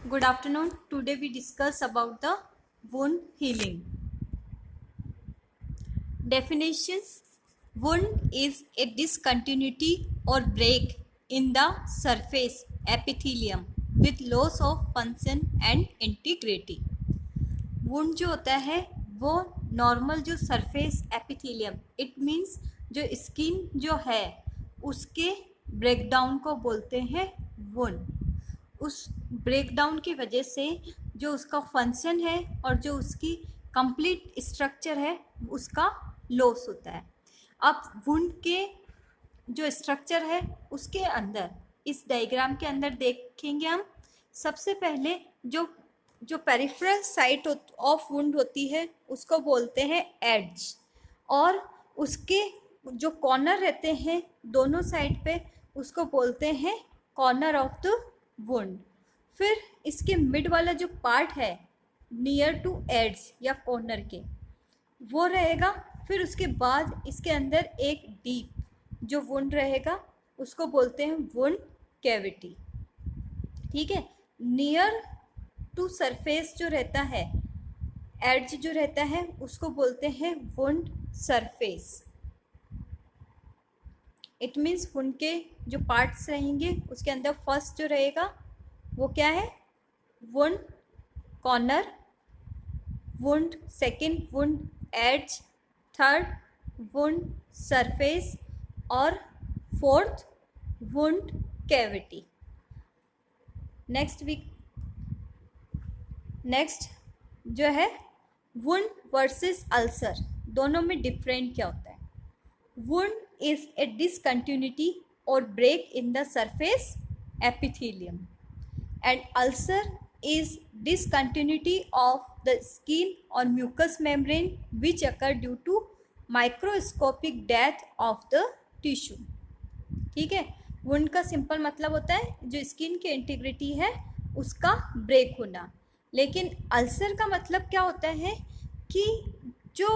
Good afternoon. Today we discuss about the wound healing. Definition: wound is a discontinuity or break in the surface epithelium with loss of function and integrity. Wound जो होता है वो normal जो surface epithelium it means जो skin जो है उसके breakdown को बोलते हैं वुंड। उस ब्रेकडाउन की वजह से जो उसका फंक्शन है और जो उसकी कंप्लीट स्ट्रक्चर है उसका लॉस होता है। अब वुंड के जो स्ट्रक्चर है उसके अंदर इस डायग्राम के अंदर देखेंगे हम। सबसे पहले जो जो पेरिफेरल साइट ऑफ वुंड होती है उसको बोलते हैं एड्ज, और उसके जो कॉर्नर रहते हैं दोनों साइड पे उसको बोलते हैं कॉर्नर ऑफ द वुंड। फिर इसके मिड वाला जो पार्ट है नियर टू एड्ज या कॉर्नर के वो रहेगा। फिर उसके बाद इसके अंदर एक डीप जो वुंड रहेगा उसको बोलते हैं वुंड कैविटी। ठीक है, नियर टू सरफेस जो रहता है एड्ज जो रहता है उसको बोलते हैं wound surface. It means wound के जो पार्ट्स रहेंगे उसके अंदर फर्स्ट जो रहेगा वो क्या है, wound corner, wound second wound edge, third wound surface और फोर्थ वुंड कैविटी। नेक्स्ट जो है वुंड वर्सेस अल्सर, दोनों में डिफरेंट क्या होता है। वुंड इज ए डिसकंटिन्यूटी और break in the surface epithelium and ulcer is discontinuity of the skin or mucous membrane which occur due to microscopic death of the tissue। ठीक है, wound का simple मतलब होता है जो स्किन की integrity है उसका ब्रेक होना। लेकिन अल्सर का मतलब क्या होता है कि जो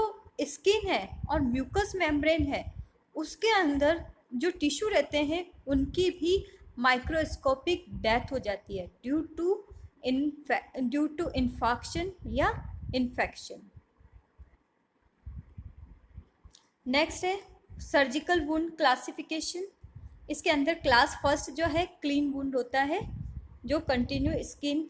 स्किन है और म्यूकस मेम्ब्रेन है उसके अंदर जो टिश्यू रहते हैं उनकी भी माइक्रोस्कोपिक डेथ हो जाती है ड्यू टू इन्फेक्शन या इन्फेक्शन। नेक्स्ट है सर्जिकल वुंड क्लासिफिकेशन। इसके अंदर क्लास फर्स्ट जो है क्लीन वुंड होता है, जो कंटिन्यू स्किन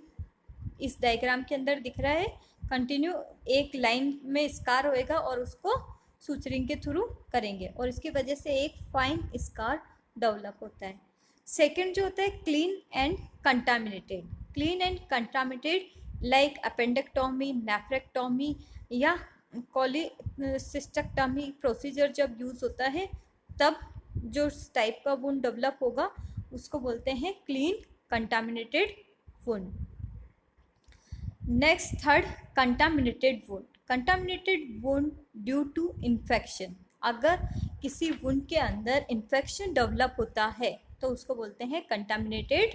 इस डायग्राम के अंदर दिख रहा है, कंटिन्यू एक लाइन में स्कार होएगा और उसको सूचरिंग के थ्रू करेंगे और इसकी वजह से एक फाइन स्कार डेवलप होता है। सेकंड जो होता है clean and contaminated. Clean and contaminated like appendectomy, nephrectomy या कोलिसिस्टेक्टोमी प्रोसीजर जब यूज़ होता है तब जो टाइप का वुंड डेवलप होगा उसको बोलते हैं clean contaminated wound. Next third contaminated wound. Contaminated wound due to infection, अगर किसी वुंड के अंदर इन्फेक्शन डेवलप होता है तो उसको बोलते हैं contaminated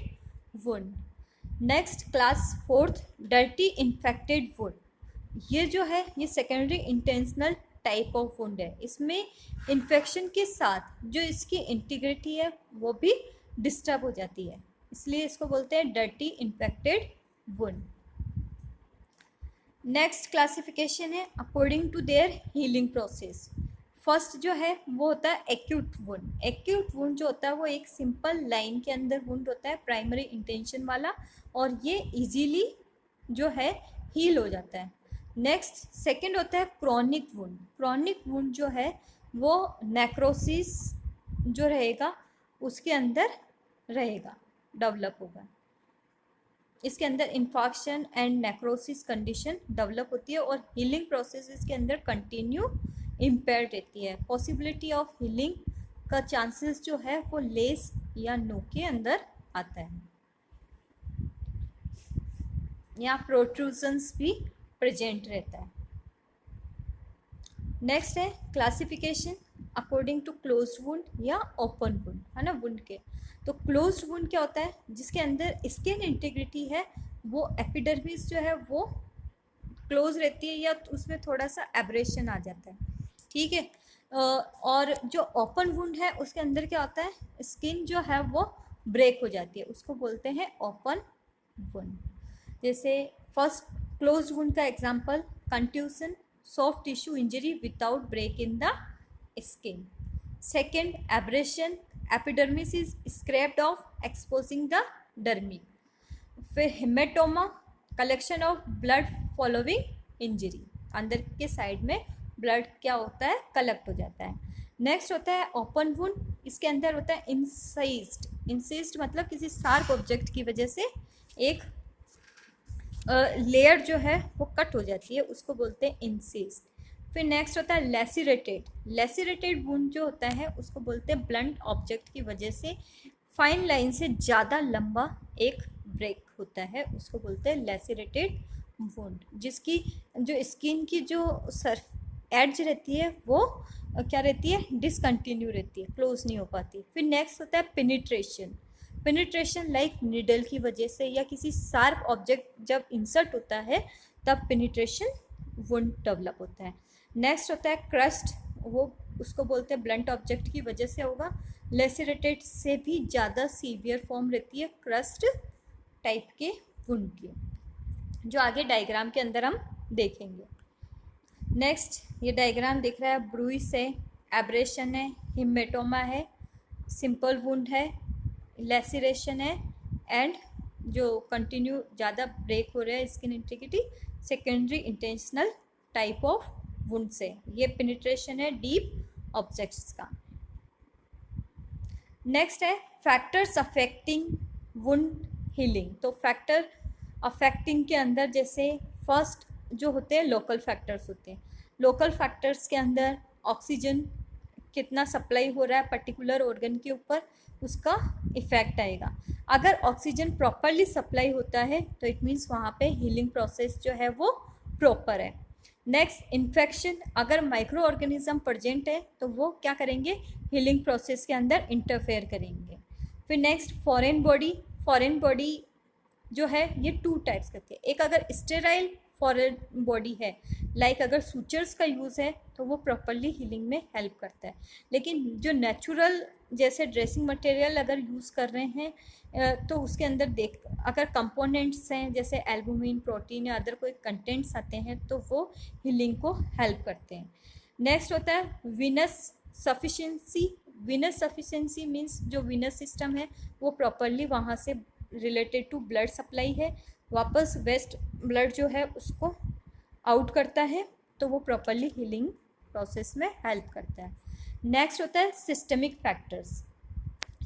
wound. Next class fourth dirty infected wound. ये जो है ये secondary intentional type of wound है, इसमें इन्फेक्शन के साथ जो इसकी इंटीग्रिटी है वो भी डिस्टर्ब हो जाती है, इसलिए इसको बोलते हैं dirty infected wound. Next classification है according to their healing process. First जो है वो होता है एक्यूट वुंड। एक्यूट वुंड जो होता है वो एक सिंपल लाइन के अंदर वुंड होता है प्राइमरी इंटेंशन वाला, और ये इजीली जो है हील हो जाता है। नेक्स्ट सेकंड होता है क्रॉनिक वुंड। क्रॉनिक वुंड जो है वो नेक्रोसिस जो रहेगा उसके अंदर रहेगा, डेवलप होगा, इसके अंदर infection and necrosis condition develop होती है और हीलिंग प्रोसेस इसके अंदर कंटिन्यू इम्पेयर्ड रहती है। पॉसिबिलिटी ऑफ हीलिंग का चांसेस जो है वो लेस या नो के अंदर आता है। यहाँ प्रोट्रूजन्स भी प्रेजेंट रहता है। नेक्स्ट है classification according to close wound या ओपन वुंड, है ना वुंड के। तो क्लोज वुंड क्या होता है, जिसके अंदर स्किन इंटीग्रिटी है वो एपिडर्मिस जो है वो क्लोज रहती है या उसमें थोड़ा सा एब्रेशन आ जाता है। ठीक है, और जो ओपन वुंड है उसके अंदर क्या होता है, स्किन जो है वो ब्रेक हो जाती है, उसको बोलते हैं ओपन वुंड। जैसे फर्स्ट क्लोज वुंड का example contusion, soft tissue injury without break in the skin. Second abrasion, epidermis is scraped off exposing the dermis. फिर haematoma, collection of blood following injury, अंदर के साइड में blood क्या होता है, collect हो जाता है. नेक्स्ट होता है ओपन वुंड, इसके अंदर होता है इंसाइज्ड. इंसाइज्ड मतलब किसी शार्प ऑब्जेक्ट की वजह से एक लेयर जो है वो कट हो जाती है, उसको बोलते हैं इंसाइज्ड. फिर नेक्स्ट होता है लेसिरेटेड. लेसिरेटेड वुंड जो होता है उसको बोलते हैं ब्लंट ऑब्जेक्ट की वजह से फाइन लाइन से ज़्यादा लंबा एक ब्रेक होता है, उसको बोलते हैं लेसिरेटेड वुंड, जिसकी जो स्किन की जो सर्फ एड्ज रहती है वो क्या रहती है, डिसकंटिन्यू रहती है, क्लोज नहीं हो पाती. फिर नेक्स्ट होता है पेनिट्रेशन. पेनिट्रेशन लाइक निडल की वजह से या किसी शार्प ऑब्जेक्ट जब इंसर्ट होता है तब पेनिट्रेशन वुंड डेवलप होता है. नेक्स्ट होता है क्रस्ट, वो उसको बोलते हैं ब्लंट ऑब्जेक्ट की वजह से होगा. लेसिरेटेड से भी ज़्यादा सीवियर फॉर्म रहती है क्रस्ट टाइप के वुंड की, जो आगे डायग्राम के अंदर हम देखेंगे. नेक्स्ट ये डायग्राम दिख रहा है, ब्रूइस है, एब्रेशन है, हिमेटोमा है, सिंपल वुंड है, लेसिरेशन है, एंड जो कंटिन्यू ज़्यादा ब्रेक हो रहा है skin integrity, secondary intentional type of wound से. ये पेनिट्रेशन है डीप ऑब्जेक्ट्स का. नेक्स्ट है फैक्टर्स अफेक्टिंग वुंड हीलिंग. तो फैक्टर अफेक्टिंग के अंदर जैसे फर्स्ट जो होते हैं लोकल फैक्टर्स होते हैं. लोकल फैक्टर्स के अंदर ऑक्सीजन कितना सप्लाई हो रहा है पर्टिकुलर ऑर्गन के ऊपर, उसका इफेक्ट आएगा. अगर ऑक्सीजन प्रॉपरली सप्लाई होता है तो इट मीन्स वहाँ पे हीलिंग प्रोसेस जो है वो प्रॉपर है. नेक्स्ट इन्फेक्शन, अगर माइक्रो ऑर्गेनिज्म प्रेजेंट है तो वो क्या करेंगे, हीलिंग प्रोसेस के अंदर इंटरफेयर करेंगे. फिर next foreign body. Foreign body जो है ये टू टाइप्स करती है. एक अगर स्टेराइल फॉरेन बॉडी है, लाइक अगर सूचर्स का यूज़ है तो वो प्रॉपरली हीलिंग में हेल्प करता है. लेकिन जो नेचुरल जैसे ड्रेसिंग मटेरियल अगर यूज़ कर रहे हैं तो उसके अंदर अगर कंपोनेंट्स हैं जैसे एल्बुमिन, प्रोटीन या अदर कोई कंटेंट्स आते हैं तो वो हीलिंग को हेल्प करते हैं. नेक्स्ट होता है Venus sufficiency. Venus sufficiency means जो वीनस सिस्टम है वो प्रॉपरली वहाँ से रिलेटेड टू ब्लड सप्लाई है, वापस वेस्ट ब्लड जो है उसको आउट करता है तो वो प्रॉपरली हीलिंग प्रोसेस में हेल्प करता है. नेक्स्ट होता है सिस्टमिक फैक्टर्स.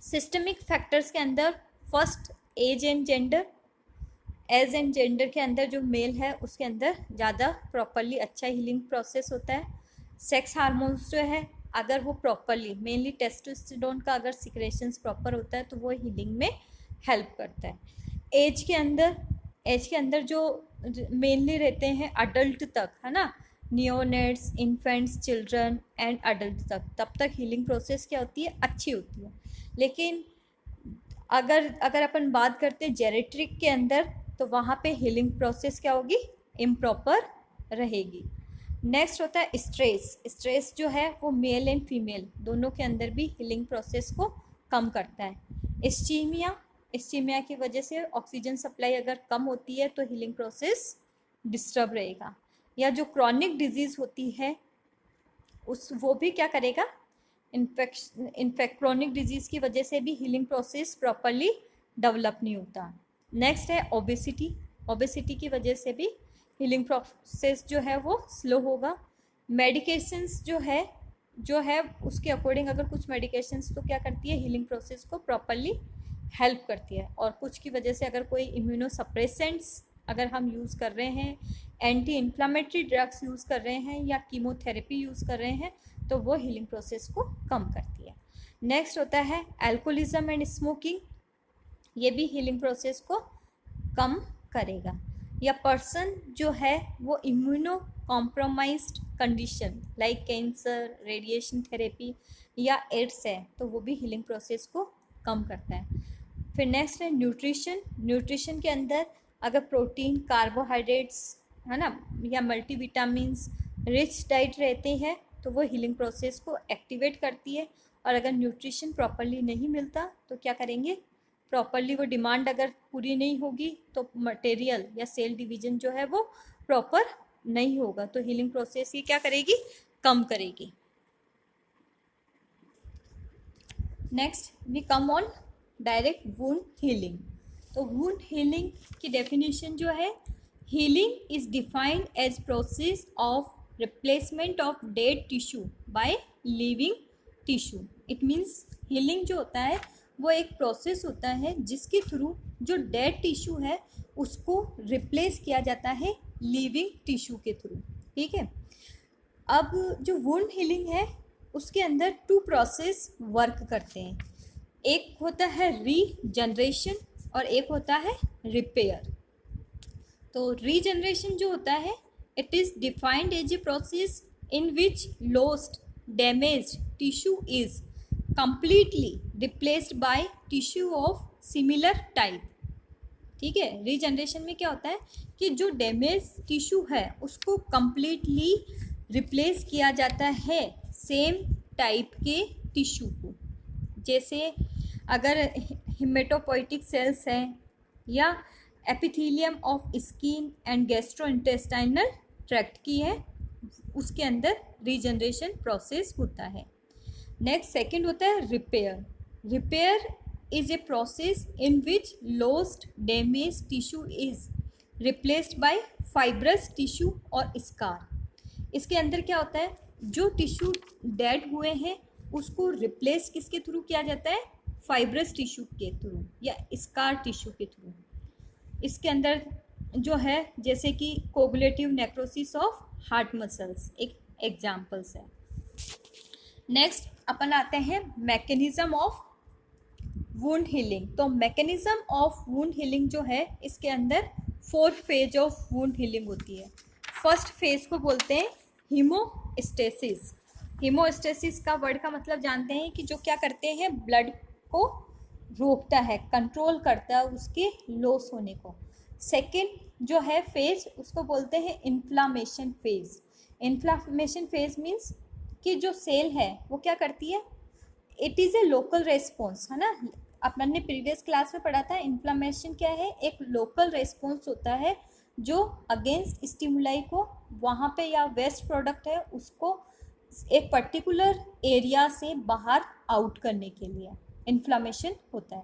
सिस्टमिक फैक्टर्स के अंदर first age and gender. Age and gender के अंदर जो मेल है उसके अंदर ज़्यादा प्रॉपरली अच्छा हीलिंग प्रोसेस होता है. सेक्स हार्मोन्स जो है अगर वो प्रॉपरली, मेनली टेस्टोस्टेरोन का अगर सिक्रेशंस प्रॉपर होता है तो वो हीलिंग में हेल्प करता है. एज के अंदर जो मेनली रहते हैं अडल्ट तक, है ना, neonates, infants, children and adult तक, तब तक हीलिंग प्रोसेस क्या होती है, अच्छी होती है. लेकिन अगर अपन बात करते हैं जेरेट्रिक के अंदर तो वहाँ पे हीलिंग प्रोसेस क्या होगी, इम्प्रॉपर रहेगी. नेक्स्ट होता है स्ट्रेस. स्ट्रेस जो है वो मेल एंड फीमेल दोनों के अंदर भी हीलिंग प्रोसेस को कम करता है. इस्चीमिया की वजह से ऑक्सीजन सप्लाई अगर कम होती है तो हीलिंग प्रोसेस डिस्टर्ब रहेगा. या जो क्रॉनिक डिजीज़ होती है वो भी क्या करेगा, क्रॉनिक डिजीज़ की वजह से भी हीलिंग प्रोसेस प्रॉपरली डेवलप नहीं होता. नेक्स्ट है ओबेसिटी. ओबेसिटी की वजह से भी हीलिंग प्रोसेस जो है वो स्लो होगा. मेडिकेशंस जो है उसके अकॉर्डिंग अगर कुछ मेडिकेशंस तो क्या करती है, हीलिंग प्रोसेस को प्रॉपरली हेल्प करती है. और कुछ की वजह से अगर कोई इम्यूनोसप्रेसेंट्स अगर हम यूज़ कर रहे हैं, एंटी इन्फ्लामेटरी ड्रग्स यूज़ कर रहे हैं या कीमोथेरेपी यूज़ कर रहे हैं तो वो हीलिंग प्रोसेस को कम करती है. नेक्स्ट होता है अल्कोहलिज्म एंड स्मोकिंग. ये भी हीलिंग प्रोसेस को कम करेगा. या पर्सन जो है वो immuno compromised condition like cancer, radiation therapy या एड्स है तो वो भी हीलिंग प्रोसेस को कम करता है. फिर नेक्स्ट है न्यूट्रिशन. न्यूट्रिशन के अंदर अगर प्रोटीन, कार्बोहाइड्रेट्स, है ना, या मल्टीविटामिन्स रिच डाइट रहते हैं तो वो हीलिंग प्रोसेस को एक्टिवेट करती है. और अगर न्यूट्रिशन प्रॉपरली नहीं मिलता तो क्या करेंगे, प्रॉपरली वो डिमांड अगर पूरी नहीं होगी तो मटेरियल या सेल डिवीजन जो है वो प्रॉपर नहीं होगा, तो हीलिंग प्रोसेस ये क्या करेगी, कम करेगी। Next we come on direct wound healing. तो वुंड हीलिंग की डेफिनेशन जो है, healing is defined as process of replacement of dead tissue by living tissue. It means healing जो होता है वो एक प्रोसेस होता है जिसके थ्रू जो डेड टिश्यू है उसको रिप्लेस किया जाता है लिविंग टिश्यू के थ्रू। ठीक है, अब जो वुंड हीलिंग है उसके अंदर 2 प्रोसेस वर्क करते हैं, एक होता है रीजनरेशन और एक होता है रिपेयर। तो रीजनरेशन जो होता है, it is defined as a process in which lost damaged tissue is completely replaced by tissue of similar type. ठीक है, रीजनरेशन में क्या होता है कि जो डैमेज टिश्यू है उसको कंप्लीटली रिप्लेस किया जाता है सेम टाइप के टिश्यू को। जैसे अगर हेमेटोपोइटिक सेल्स हैं या epithelium of skin and gastrointestinal tract की है, उसके अंदर रीजनरेशन प्रोसेस होता है। नेक्स्ट सेकंड होता है repair. Repair is a process in which lost damage tissue is replaced by fibrous tissue और स्कार। इसके अंदर क्या होता है, जो टिश्यू डेड हुए हैं उसको रिप्लेस किसके थ्रू किया जाता है, फाइब्रस टिश्यू के थ्रू या स्कार टिश्यू के थ्रू। इसके अंदर जो है जैसे कि coagulative necrosis of heart muscles एक एग्जाम्पल्स है। नेक्स्ट अपन आते हैं मैकेनिज्म ऑफ वुंड हीलिंग। तो मैकेनिज्म ऑफ वुंड हीलिंग जो है इसके अंदर 4 फेज ऑफ वुंड हीलिंग होती है। फर्स्ट फेज को बोलते हैं हीमोस्टेसिस। हीमोस्टेसिस का वर्ड का मतलब जानते हैं कि जो क्या करते हैं, ब्लड को रोकता है, कंट्रोल करता है उसके लॉस होने को। सेकंड जो है फेज उसको बोलते हैं inflammation phase. Inflammation phase means कि जो सेल है वो क्या करती है, it is a local response, है ना। अपन ने प्रीवियस क्लास में पढ़ा था इन्फ्लामेशन क्या है, एक लोकल रेस्पॉन्स होता है जो अगेंस्ट स्टिमुलाई को वहाँ पे या वेस्ट प्रोडक्ट है उसको एक पर्टिकुलर एरिया से बाहर आउट करने के लिए इन्फ्लामेशन होता है।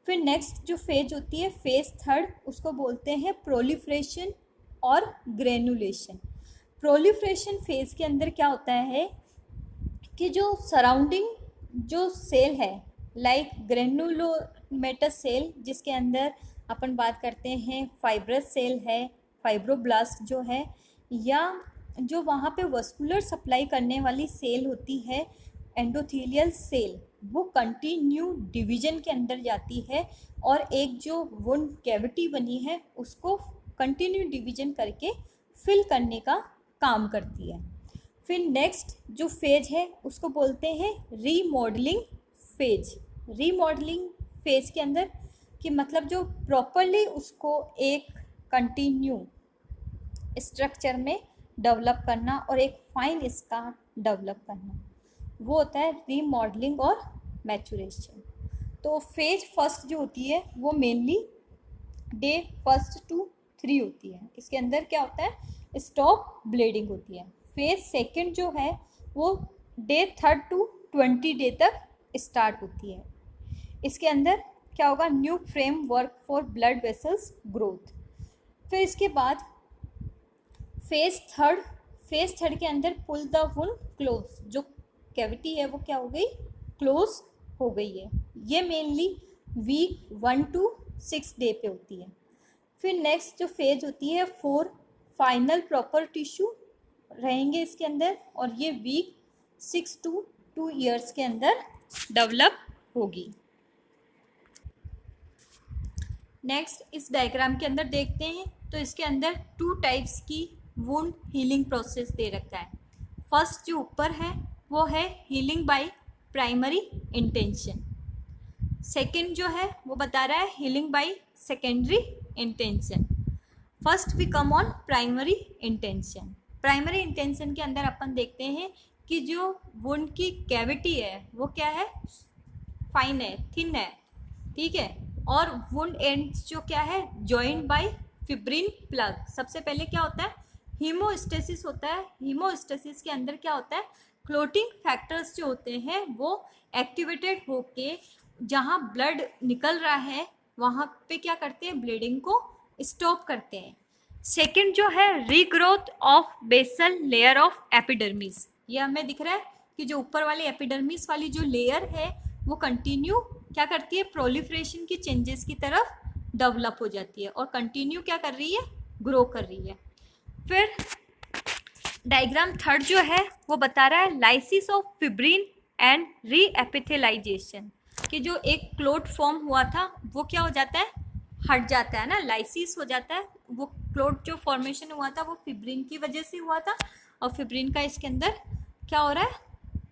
फिर नेक्स्ट जो फेज होती है फेज थर्ड, उसको बोलते हैं प्रोलिफ्रेशन और ग्रेनुलेशन। प्रोलिफ्रेशन फेज के अंदर क्या होता है कि जो सराउंडिंग जो सेल है लाइक ग्रेनुलोमेटस सेल, जिसके अंदर अपन बात करते हैं फाइब्रस सेल है, फाइब्रोब्लास्ट जो है, या जो वहाँ पे वस्कुलर सप्लाई करने वाली सेल होती है एंडोथेलियल सेल, वो कंटिन्यू डिवीजन के अंदर जाती है और एक जो वुंड कैविटी बनी है उसको कंटिन्यू डिवीजन करके फिल करने का काम करती है। फिर नेक्स्ट जो फेज है उसको बोलते हैं रीमॉडलिंग फेज। रीमॉडलिंग फेज के अंदर कि मतलब जो प्रॉपरली उसको एक कंटिन्यू स्ट्रक्चर में डेवलप करना और एक फाइन स्कार डेवलप करना, वो होता है रीमॉडलिंग और मैचुरेशन। तो फेज फर्स्ट जो होती है वो मेनली डे 1 to 3 होती है। इसके अंदर क्या होता है, स्टॉप ब्लीडिंग होती है। फेज सेकंड जो है वो डे 3 to 20 डे तक स्टार्ट होती है। इसके अंदर क्या होगा, new framework for blood vessels growth. फिर इसके बाद फेज थर्ड के अंदर पुल द वुंड क्लोज, जो कैविटी है वो क्या हो गई, क्लोज हो गई है। ये मेनली वीक 1 to 6 डे पे होती है। फिर नेक्स्ट जो फेज होती है 4, फाइनल प्रॉपर टिश्यू रहेंगे इसके अंदर और ये वीक 6 to 2 ईयर्स के अंदर डेवलप होगी। नेक्स्ट इस डायग्राम के अंदर देखते हैं तो इसके अंदर 2 टाइप्स की वुंड हीलिंग प्रोसेस दे रखा है। फर्स्ट जो ऊपर है वो है healing by primary intention. Second जो है वो बता रहा है healing by secondary intention. First we come on primary intention. Primary intention के अंदर अपन देखते हैं कि जो वुंड की कैविटी है वो क्या है, फाइन है, थिन है, ठीक है, और वुंड एंड्स जो क्या है, जॉइंड बाय फिब्रिन प्लग। सबसे पहले क्या होता है, हीमोस्टेसिस होता है। हीमोस्टेसिस के अंदर क्या होता है, क्लोटिंग फैक्टर्स जो होते हैं वो एक्टिवेटेड होके जहाँ ब्लड निकल रहा है वहाँ पे क्या करते हैं, ब्लीडिंग को स्टॉप करते हैं। सेकेंड जो है, regrowth of basal layer of epidermis. ये हमें दिख रहा है कि जो ऊपर वाली एपिडर्मिस वाली जो लेयर है वो कंटिन्यू क्या करती है, प्रोलिफरेशन की चेंजेस की तरफ डेवलप हो जाती है और कंटिन्यू क्या कर रही है, ग्रो कर रही है। फिर डायग्राम थर्ड जो है वो बता रहा है lysis of fibrin and re एपिथेलाइजेशन, कि जो एक क्लोट फॉर्म हुआ था वो क्या हो जाता है, हट जाता है ना, लाइसिस हो जाता है। वो क्लोट जो फॉर्मेशन हुआ था वो फिब्रिन की वजह से हुआ था और फिब्रिन का इसके अंदर क्या हो रहा है,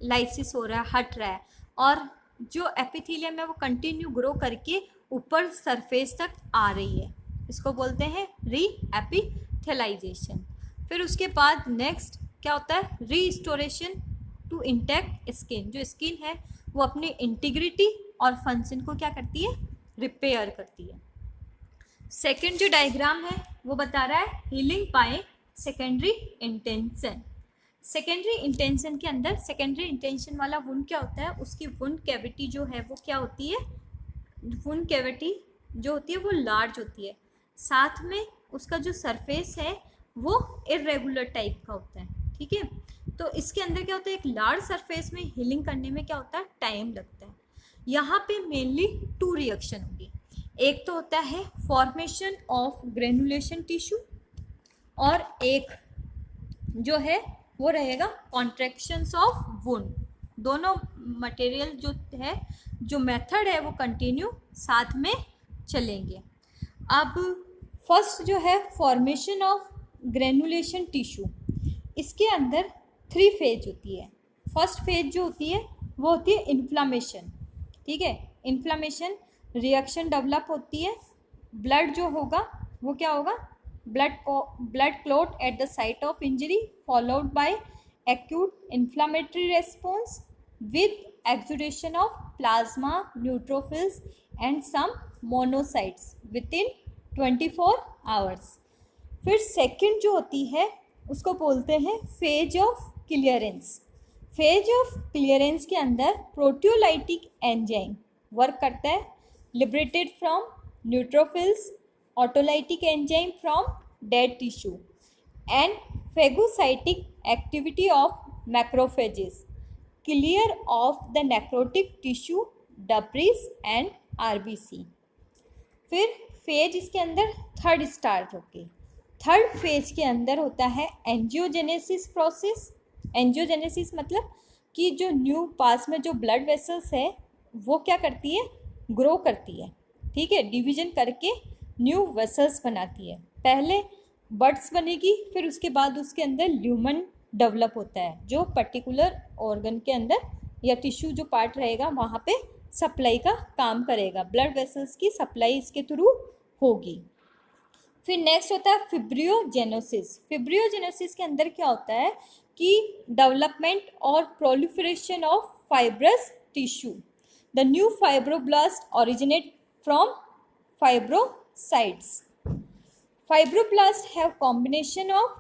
लाइसिस हो रहा है, हट रहा है। और जो एपिथेलियम है वो कंटिन्यू ग्रो करके ऊपर सरफेस तक आ रही है, इसको बोलते हैं री एपिथेलाइजेशन। फिर उसके बाद नेक्स्ट क्या होता है, रीस्टोरेशन टू इंटैक्ट स्किन। जो स्किन है वो अपनी इंटीग्रिटी और फंक्शन को क्या करती है, रिपेयर करती है। सेकेंड जो डायग्राम है वो बता रहा है healing by secondary intention. Secondary intention के अंदर सेकेंडरी इंटेंशन वाला वुंड क्या होता है, उसकी वुंड कैविटी जो है वो क्या होती है, वुंड कैविटी जो होती है वो लार्ज होती है, साथ में उसका जो सरफेस है वो इरेगुलर टाइप का होता है। ठीक है, तो इसके अंदर क्या होता है, एक लार्ज सरफेस में हीलिंग करने में क्या होता है, टाइम लगता है। यहाँ पे मेनली टू रिएक्शन होगी, एक तो होता है फॉर्मेशन ऑफ ग्रेनुलेशन टिश्यू और एक जो है वो रहेगा कॉन्ट्रैक्शंस ऑफ वुंड। दोनों मटेरियल जो है, जो मेथड है वो कंटिन्यू साथ में चलेंगे। अब फर्स्ट जो है फॉर्मेशन ऑफ ग्रेनुलेशन टिश्यू, इसके अंदर 3 फेज होती है। फर्स्ट फेज जो होती है वो होती है इन्फ्लामेशन। ठीक है, इन्फ्लामेशन, रिएक्शन डेवलप होती है, ब्लड जो होगा वो क्या होगा, blood clot at the site of injury followed by acute inflammatory response with exudation of plasma, neutrophils and some monocytes within 24 hours। फिर सेकंड जो होती है उसको बोलते हैं phase of clearance. Phase of clearance के अंदर प्रोटियोलाइटिक एंजाइम वर्क करता है, liberated from neutrophils, autolytic enzyme from dead tissue and phagocytic activity of macrophages clear of the necrotic tissue debris and RBC। फिर फेज इसके अंदर third start होके, third phase के अंदर होता है एंजियोजेनेसिस प्रोसेस। एंजियोजेनेसिस मतलब कि जो न्यू पास में जो ब्लड वेसल्स है वो क्या करती है, ग्रो करती है। ठीक है, डिवीजन करके न्यू वेसल्स बनाती है। पहले बड्स बनेगी, फिर उसके बाद उसके अंदर ल्यूमन डेवलप होता है जो पर्टिकुलर ऑर्गन के अंदर या टिश्यू जो पार्ट रहेगा वहाँ पे सप्लाई का काम करेगा, ब्लड वेसल्स की सप्लाई इसके थ्रू होगी। फिर नेक्स्ट होता है फिब्रियोजेनेसिस। फिब्रियोजेनेसिस के अंदर क्या होता है कि डेवलपमेंट और proliferation of fibrous tissue. The new fibroblast originate from fibrocytes. Fibroblasts have combination of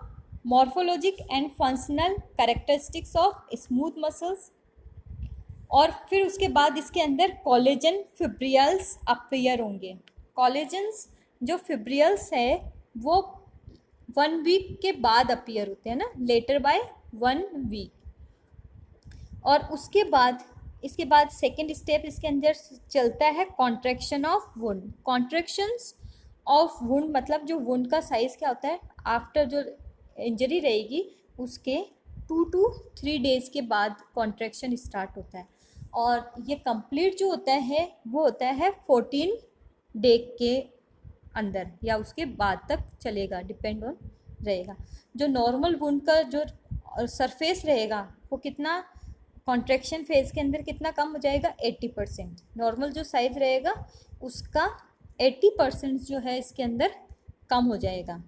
morphologic and functional characteristics of smooth muscles। और फिर उसके बाद इसके अंदर कोलेजन फिब्रियल्स अपीयर होंगे। कोलेजन्स जो फिब्रियल्स है वो 1 वीक के बाद अपीयर होते हैं ना, लेटर बाय 1 वीक। और उसके बाद इसके बाद सेकेंड स्टेप इसके अंदर चलता है contraction of wound. Contractions of wound मतलब जो वुंड का साइज़ क्या होता है, आफ्टर जो इंजरी रहेगी उसके 2 to 3 डेज़ के बाद कॉन्ट्रैक्शन स्टार्ट होता है और ये कंप्लीट जो होता है वो होता है 14 डे के अंदर या उसके बाद तक चलेगा, डिपेंड ऑन रहेगा। जो नॉर्मल वुंड का जो सरफेस रहेगा वो कितना कॉन्ट्रैक्शन फेज़ के अंदर कितना कम हो जाएगा, 80%। नॉर्मल जो साइज़ रहेगा उसका 80% जो है इसके अंदर कम हो जाएगा।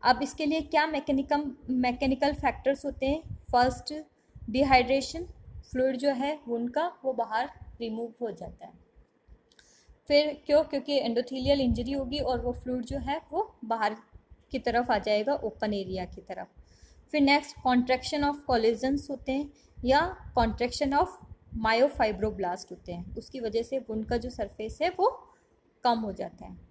अब इसके लिए क्या मैकेनिकल फैक्टर्स होते हैं। फर्स्ट डिहाइड्रेशन, फ्लूइड जो है वुंड का वो बाहर रिमूव हो जाता है। फिर क्योंकि एंडोथीलियल इंजरी होगी और वो फ्लूइड जो है वो बाहर की तरफ आ जाएगा, ओपन एरिया की तरफ। फिर नेक्स्ट कॉन्ट्रैक्शन ऑफ कोलेजन्स होते हैं या कॉन्ट्रैक्शन ऑफ मायोफाइब्रोब्लास्ट होते हैं, उसकी वजह से वुंड का जो सरफेस है वो कम हो जाता है।